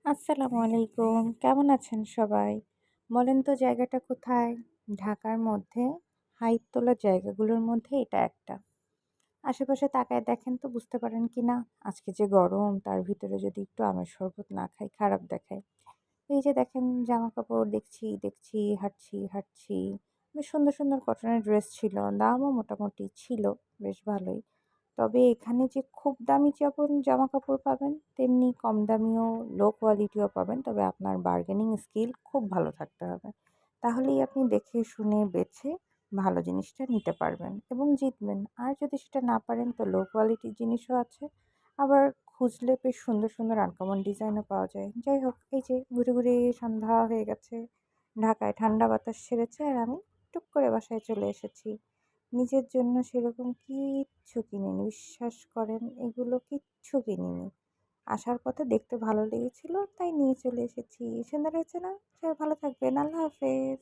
আসসালামু আলাইকুম। কেমন আছেন সবাই? বলেন তো জায়গাটা কোথায়? ঢাকার মধ্যে হাইপ তোলার জায়গাগুলোর মধ্যে এটা একটা। আশেপাশে তাকায় দেখেন তো বুঝতে পারেন কিনা? আজকে যে গরম তার ভিতরে যদি একটু আমের শরবত না খাই খারাপ দেখায়। এই যে দেখেন জামাকাপড় দেখছি, হাঁটছি। বেশ সুন্দর, সুন্দর কটনের ড্রেস ছিল। দামও মোটামুটি ছিল বেশ ভালোই। তবে এখানে যে খুব দামি জামাকাপড় পাবেন, তেমনি কম দামিও লো কোয়ালিটিও পাবেন। তবে আপনার বার্গেনিং স্কিল খুব ভালো থাকতে হবে। তাহলেই আপনি দেখে শুনে বেছে ভালো জিনিসটা নিতে পারবেন এবং জিতবেন। আর যদি সেটা না পারেন তো লো কোয়ালিটির জিনিসও আছে। আবার খুঁজলে বেশ সুন্দর, সুন্দর আনকমন ডিজাইনও পাওয়া যায়। যাই হোক এই যে ঘুরে সন্ধ্যা হয়ে গেছে। ঢাকায় ঠান্ডা বাতাস ছেড়েছে আর আমি টুক করে বাসায় চলে এসেছি। নিজের জন্য সেরকম কিচ্ছু কিনিনি। বিশ্বাস করেন এগুলো কিচ্ছু কিনিনি। আসার পথে দেখতে ভালো লেগেছিল তাই নিয়ে চলে এসেছি। সুন্দর হয়েছে না? সবাই ভালো থাকবেন। আল্লাহ হাফেজ।